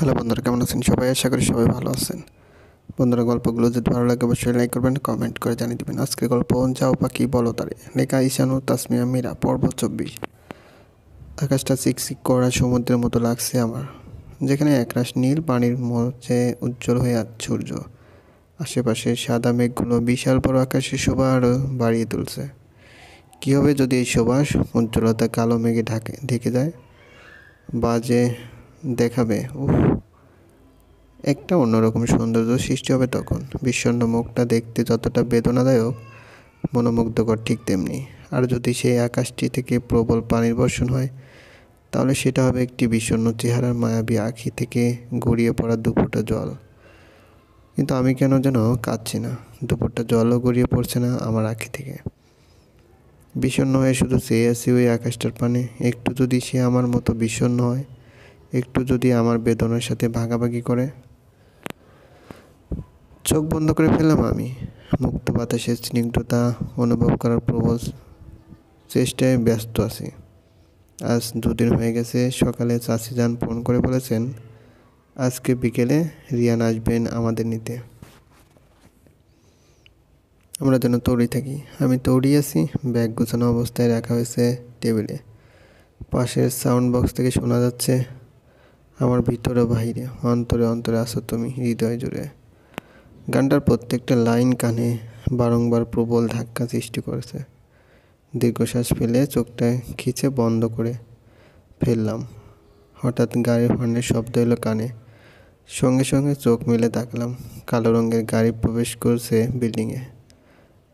Hello বন্ধুরা, কেমন আছেন সবাই? আশা করি সবাই ভালো আছেন। বন্ধুরা, গল্পগুলো যদি ভালো লাগে অবশ্যই লাইক করবেন, কমেন্ট করে জানিয়ে দেবেন। আজকের গল্প যাও পাখি বলো তারে, লেখা ঈশানু তাসমিয়া মীরা, পর্ব 24। আকাশটা চিকচিক করা সমুদ্রের মতো লাগছে আমার, যেখানে একরাশ নীল পানির মধ্যে উজ্জ্বল হয়ে আছে সূর্য। আশেপাশে সাদা মেঘগুলো বিশাল বড় আকাশের শোভা আরও বাড়িয়ে তুলছে। কী হবে যদি এই শোভা উজ্জ্বলতা কালো মেঘে ঢেকে যায়, বাজে দেখাবে। উফ, একটা অন্যরকম সৌন্দর্য সৃষ্টি হবে তখন। বিষণ্ণ মুখটা দেখতে যতটা বেদনাদায়ক, মনোমুগ্ধকর ঠিক তেমনি। আর যদি সেই আকাশটি থেকে প্রবল পানির বর্ষণ হয়, তাহলে সেটা হবে একটি বিষণ্ণ চেহারার মায়াবী আঁখি থেকে গড়িয়ে পড়া দুফোঁটা জল। কিন্তু আমি কেন যেন কাঁদছি না, দুফোঁটা জলও গড়িয়ে পড়ছে না আমার আঁখি থেকে। বিষণ্ণ হয়ে শুধু চেয়ে আছি ওই আকাশটার পানে। একটু যদি সে আমার মতো বিষণ্ণ হয়, একটু যদি আমার বেদনার সাথে ভাগাভাগি করে। চোখ বন্ধ করে ফেললাম আমি। মুক্ত বাতাসের স্নিগ্ধতা অনুভব করার প্রবল চেষ্টায় ব্যস্ত আছি। আজ 2 দিন হয়ে গেছে। সকালে চাচি যান ফোন করে বলেছেন আজকে বিকেলে রিয়ান আসবেন আমাদের নিতে। আমরা যেন তৈরি থাকি। আমি তৈরি আছি। ব্যাগ গোছানো অবস্থায় রাখা হয়েছে টেবিলে। পাশের সাউন্ড বক্স থেকে শোনা যাচ্ছে আমার ভিতরে বাহিরে, অন্তরে অন্তরে আছো তুমি হৃদয় জুড়ে। গানটার প্রত্যেকটা লাইন কানে বারংবার প্রবল ধাক্কা সৃষ্টি করেছে। দীর্ঘশ্বাস ফেলে চোখটা খিচে বন্ধ করে ফেললাম। হঠাৎ গাড়ির হর্নের শব্দ এলো কানে। সঙ্গে সঙ্গে চোখ মেলে তাকলাম। কালো রঙের গাড়ি প্রবেশ করছে বিল্ডিংয়ে।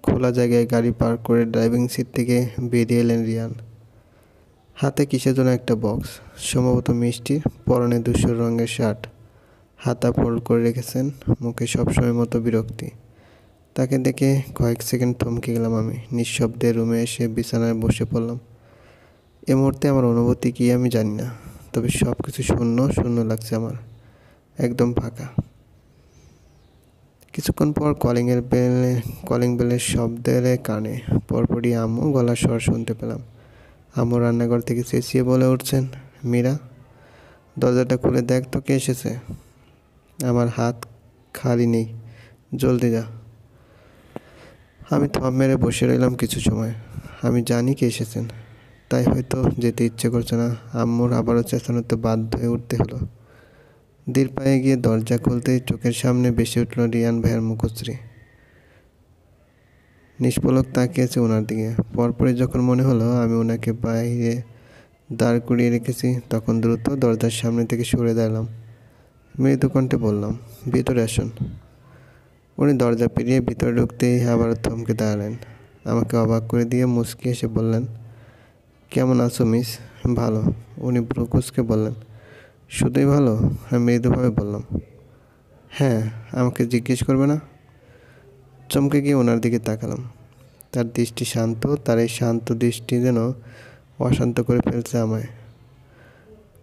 খোলা জায়গায় গাড়ি পার্ক করে ড্রাইভিং সিট থেকে বেরিয়ে এলেন রিয়ান। হাতে কিসের জন্য একটা বক্স, সম্ভবত মিষ্টির। পরনে ধূসর রঙের শার্ট, হাতা ফোল্ড করে রেখেছেন। মুখে সবসময় মতো বিরক্তি। তাকে দেখে কয়েক সেকেন্ড থমকে গেলাম আমি। নিঃশব্দে রুমে এসে বিছানায় বসে পড়লাম। এ মুহূর্তে আমার অনুভূতি কী আমি জানি না, তবে সব কিছু শূন্য শূন্য লাগছে আমার, একদম ফাঁকা। কিছুক্ষণ পর কলিং বেলের শব্দ এলে কানে। পরপরই আম্মু গলার স্বর শুনতে পেলাম। আম্মু রান্নাঘর থেকে চেঁচিয়ে বলে উঠছেন, মীরা, দরজাটা খুলে দেখ তো কে এসেছে। আমার হাত খালি নেই, জলদি যা। আমি থম মেরে বসে রইলাম কিছু সময়। আমি জানি কে এসেছেন, তাই হয়তো যেতে ইচ্ছে করছে না। আম্মুর আবারও চেঁচানোতে বাধ্য হয়ে উঠতে হলো। ধীর পায়ে গিয়ে দরজা খুলতেই চোখের সামনে ভেসে উঠল রিয়ান ভাইয়ের মুখশ্রী। নিষ্পলক তাকিয়েছে ওনার দিকে। পরপরই যখন মনে হলো আমি ওনাকে বাইরে দাঁড় করিয়ে রেখেছি, তখন দ্রুত দরজার সামনে থেকে সরে দাঁড়ালাম। মৃদু কণ্ঠে বললাম, ভিতরে আসুন। উনি দরজা পেরিয়ে ভিতরে ঢুকতেই আবার থমকে দাঁড়ালেন। আমাকে অবাক করে দিয়ে মুচকি এসে বললেন, কেমন আছো মিস? ভালো। উনি ভ্রু কুঁচকে বললেন, শুধুই ভালো? আমি মৃদুভাবে বললাম, হ্যাঁ, আমাকে জিজ্ঞেস করবে না? চমকে গিয়ে ওনার দিকে তাকালাম। তার দৃষ্টি শান্ত। তার এই শান্ত দৃষ্টি যেন অশান্ত করে ফেলছে আমায়।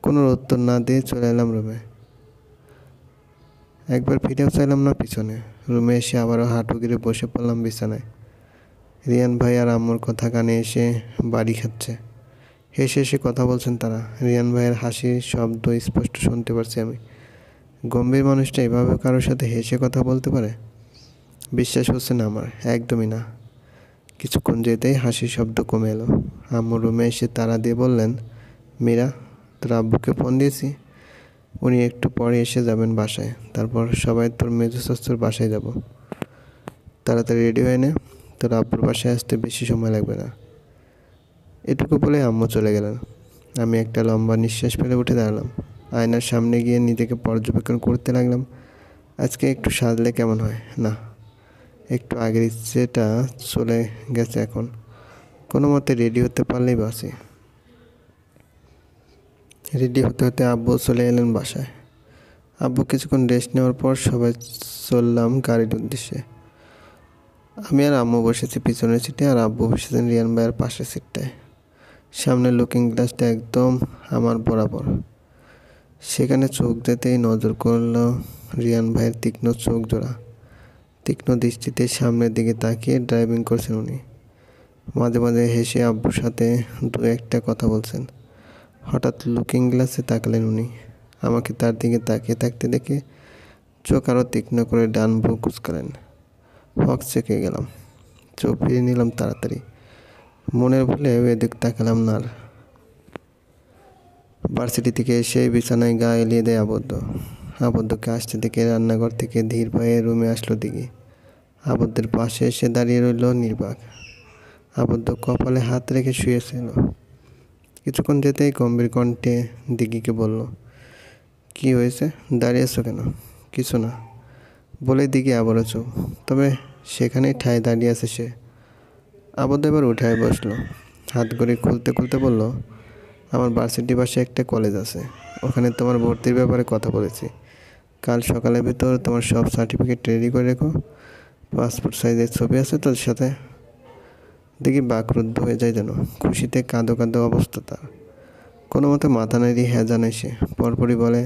কোনো উত্তর না দিয়ে চলে এলাম রুমে। একবার ফিরেও চাইলাম না পিছনে। রুমে এসে আবারও হাঁটু গেড়ে বসে পড়লাম বিছানায়। রিয়ান ভাই আর আম্মুর কথা কানে এসে বাড়ি খাচ্ছে। হেসে হেসে কথা বলছেন তারা। রিয়ান ভাইয়ের হাসির শব্দ স্পষ্ট শুনতে পারছি আমি। গম্ভীর মানুষটা এভাবে কারোর সাথে হেসে কথা বলতে পারে? বিশ্বাস হচ্ছে না আমার, একদমই না। কিছুক্ষণ যেতেই হাসির শব্দ কমে এলো। আম্মু রুমে এসে তাড়া দিয়ে বললেন, মীরা, তোর আব্বুকে ফোন দিয়েছি, উনি একটু পরে এসে যাবেন বাসায়। তারপর সবাই তোর মেজো চাচার বাসায় যাব। তাড়াতাড়ি রেডি হয়ে নে, তোর আব্বুর বাসায় আসতে বেশি সময় লাগবে না। এটুকু বলে আম্মু চলে গেলেন। আমি একটা লম্বা নিঃশ্বাস ফেলে উঠে দাঁড়ালাম। আয়নার সামনে গিয়ে নিজেকে পর্যবেক্ষণ করতে লাগলাম। আজকে একটু সাজলে কেমন হয়? না, একটু আগের ইচ্ছেটা চলে গেছে এখন। কোনো মতে রেডি হতে পারলেই বাসি। রেডি হতে হতে আব্বু চলে এলেন বাসায়। আব্বু কিছুক্ষণ রেস্ট নেওয়ার পর সবাই চললাম গাড়ির উদ্দেশ্যে। আমি আর আম্মু বসেছি পিছনের সিটে, আর আব্বু বসেছেন রিয়ান ভাইয়ের পাশের সিটটায়। সামনে লুকিং গ্লাসটা একদম আমার বরাবর। সেখানে চোখ যেতেই নজর করল রিয়ান ভাইয়ের তীক্ষ্ণ চোখ জোড়া। তীক্ষ্ণ দৃষ্টিতে সামনের দিকে তাকিয়ে ড্রাইভিং করছেন উনি। মাঝে মাঝে হেসে আব্বুর সাথে 2-1টা কথা বলছেন। হঠাৎ লুকিং গ্লাসে তাকালেন উনি। আমাকে তার দিকে তাকিয়ে থাকতে দেখে চোখ আরও তীক্ষ্ণ করে ডান ভ্রু কুঁচকালেন। হক চেকে গেলাম, চোখ ফিরিয়ে নিলাম তাড়াতাড়ি। মনের ভুলে এদিক তাকালাম না আর। ভার্সিটি থেকে এসে বিছানায় গা এলিয়ে দেয় আবদ্ধকে আসতে দেখে রান্নাঘর থেকে ধীর পায়ে রুমে আসলো দিঘি। আবদ্ধের পাশে এসে দাঁড়িয়ে রইল নির্বাক। আবদ্ধ কপালে হাত রেখে শুয়েছিল। কিছুক্ষণ যেতেই গম্ভীর কণ্ঠে দিঘিকে বলল, কি হয়েছে, দাঁড়িয়েছো কেন? কিছু না বলে দিঘি আবারও চুপ। তবে সেখানেই ঠায় দাঁড়িয়ে আছে সে। আবদ্ধ এবার উঠায় বসলো, হাত ঘড়ি খুলতে খুলতে বলল, আমার ভার্সিটির পাশে একটা কলেজ আছে, ওখানে তোমার ভর্তির ব্যাপারে কথা বলেছি। কাল সকালের ভিতর তোমার সব সার্টিফিকেট রেডি করে রেখো। পাসপোর্ট সাইজের ছবি আছে তোর সাথে? দেখি বাকরুদ্ধ হয়ে যায় যেন, খুশিতে কাঁদো কাঁদো অবস্থা তার। কোনো মতে মাথা নাড়ি হ্যাঁ জানায় সে। পরপরই বলে,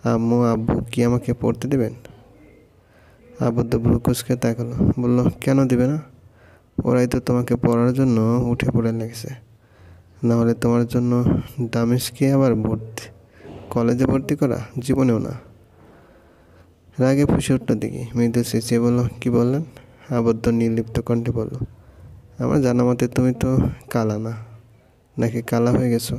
আম্মু আব্বু কি আমাকে পড়তে দেবেন? আবদ্ধ ভ্রু কুঁচকে তাকালো, বলল, কেন দিবে না? ওরাই তো তোমাকে পড়ার জন্য উঠে পড়ে লেগেছে। নাহলে তোমার জন্য দামেশকে আবার কলেজে ভর্তি করা জীবনেও না। রাগে ফুসে উঠল দিঘি, মৃদু চেঁচিয়ে বলল, কি বললেন? আবদ্ধ নির্লিপ্ত কণ্ঠে বলল, আমার জানা মতে তুমি তো কালা না, নাকি কালা হয়ে গেছো?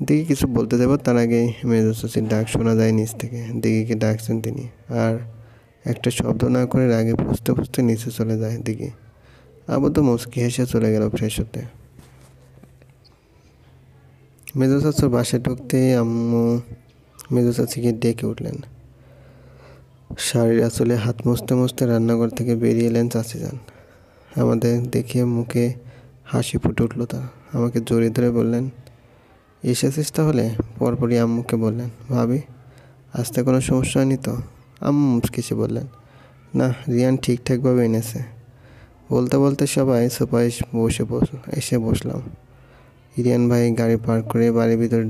দিঘি কিছু বলতে যাব, তার আগেই মেজো চাচির ডাক শোনা যায় নিচ থেকে। দিঘিকে ডাকছেন তিনি, আর একটা শব্দ না করে রাগে ফুসতে ফুসতে নিচে চলে যায় দিঘি। আবদ্ধ মুচকি হেসে চলে গেল ফ্রেশ হতে। মেজো চাচুর বাসায় ঢুকতেই আম্মু মেজো চাচিকে ডেকে উঠলেন। শাড়ির আঁচলে হাত মুছতে মুছতে রান্নাঘর থেকে বেরিয়ে এলেন চাচি যান। আমাদের দেখিয়ে মুখে হাসি ফুটে উঠল তার। আমাকে জড়িয়ে ধরে বললেন, এসেছিস তাহলে? পরপরই আম্মুকে বললেন, ভাবি আসতে কোনো সমস্যা হয়নি তো? আম্মু মুচকিছে বললেন, না, রিয়ান ঠিকঠাকভাবে এনেছে। বলতে বলতে সবাই সোফায় এসে বসলাম। রিয়ান ভাই গাড়ি পার্ক করে বাড়ির ভিতরে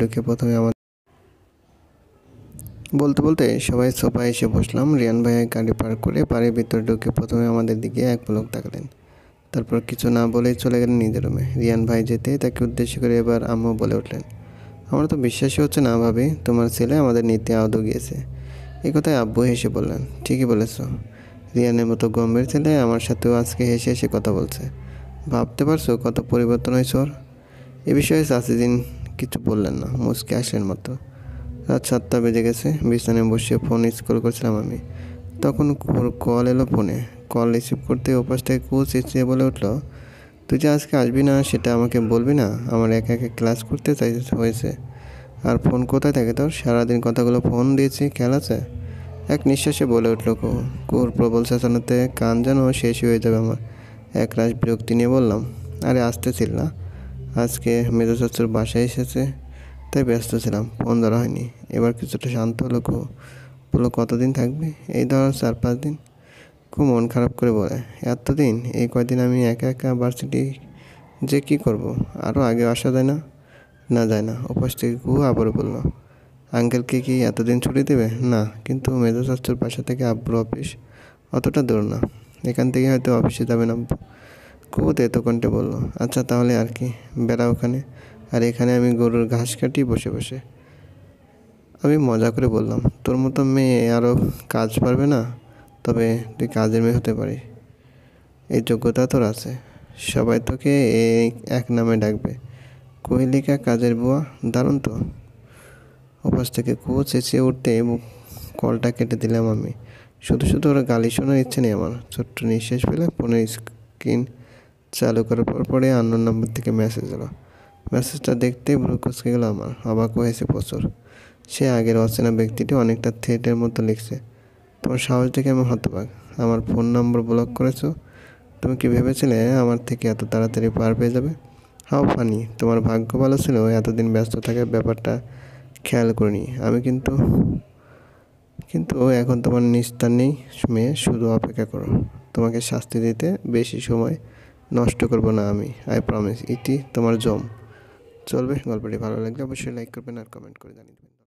ঢুকে প্রথমে আমাদের দিকে এক পলক তাকালেন। তারপর কিছু না বলেই চলে গেলেন নিজের রুমে। রিয়ান ভাই যেতে তাকে উদ্দেশ্য করে এবার আম্মু বলে উঠলেন, আমার তো বিশ্বাসই হচ্ছে না ভাবি, তোমার ছেলে আমাদের নিতে আদৌ গিয়েছে। এই কথায় আব্বু হেসে বললেন, ঠিকই বলেছ, রিয়ানের মতো গম্ভীর ছেলে আমার সাথেও আজকে হেসে হেসে কথা বলছে। ভাবতে পারছো কত পরিবর্তন হয়েছে ওর? এ বিষয়ে চাচিদিন কিছু বললেন না, মুচকে আসলেন মাত্র। রাত 7টা বেজে গেছে। বিছানায় বসে ফোন স্ক্রল করছিলাম আমি, তখন কল এলো ফোনে। কল রিসিভ করতে ওপাশ থেকে চেঁচিয়ে বলে উঠল, তুই যে আজকে আসবি না সেটা আমাকে বলবি না? আমার একা একা ক্লাস করতে হয়েছে। আর ফোন কোথায় থাকে তোর? সারাদিন কথাগুলো ফোন দিয়েছি, খেয়াল আছে? এক নিঃশ্বাসে বলে উঠল কুর প্রবল চেঁচানোতে কান যেন শেষ হয়ে যাবে আমার। এক রাশ বিরক্তি নিয়ে বললাম, আরে আসতেছিল না, আজকে মেজো চাচুর বাসায় এসেছে, তাই ব্যস্ত ছিলাম, ফোন ধরা হয়নি। এবার কিছুটা শান্ত হলো বললো, কতদিন থাকবি? এই ধরো 4-5 দিন। খুব মন খারাপ করে বলে, এতদিন? এই কয়দিন আমি একা একা ভার্সিটি যে কি করব? আরও আগে আসা যায় না? না যায় না। ওপাশ থেকে আবারও বলল, আঙ্কেলকে কি এতদিন ছুটি দেবে? না, কিন্তু মেজো চাচুর বাসা থেকে আব্বুর অফিস অতটা দূর না, এখান থেকে হয়তো অফিসে যাবেন আব্বু। তেতো কণ্ঠে বলল, আচ্ছা তাহলে আর কি, বেড়া ওখানে, আর এখানে আমি গরুর ঘাস কাটি বসে বসে। আমি মজা করে বললাম, তোর মতো মেয়ে আরও কাজ পারবে না, তবে তুই কাজের মেয়ে হতে পারিস, এই যোগ্যতা তোর আছে। সবাই তোকে এই এক নামে ডাকবে, কোহেলিকা কাজের বুয়া। দারুণ তো। ওপাশ থেকে চেঁচিয়ে উঠতে কলটা কেটে দিলাম আমি। শুধু শুধু ওরা গালি শোনার ইচ্ছে নেই আমার। ছোট্ট নিঃশ্বাস ফেলে ফোনের স্ক্রিন চালু করার পরে আননোন নাম্বার থেকে মেসেজ এলো। মেসেজটা দেখতেই ভ্রু কুঁচকে গেল আমার। অবাক হয়েছে প্রচুর। সে আগের অচেনা ব্যক্তিটি অনেকটা থ্রেটের মতো লিখছে, তোমার সাহস দেখে আমি হতবাক। আমার ফোন নম্বর ব্লক করেছো? তুমি কি ভেবেছিলে আমার থেকে এত তাড়াতাড়ি পার পেয়ে যাবে? হাও ফানি। তোমার ভাগ্য ভালো ছিল এতদিন ব্যস্ত থাকার ব্যাপারটা খেয়াল করিনি আমি। কিন্তু এখন তোমার নিস্তার নেই মেয়ে, শুধু অপেক্ষা করো। তোমাকে শাস্তি দিতে বেশি সময় নষ্ট করব না আমি, আই প্রমিস। ইতি তোমার জম। চলবে। গল্পটি ভালো লাগলে অবশ্যই লাইক করবেন আর কমেন্ট করে জানিয়ে দেবেন।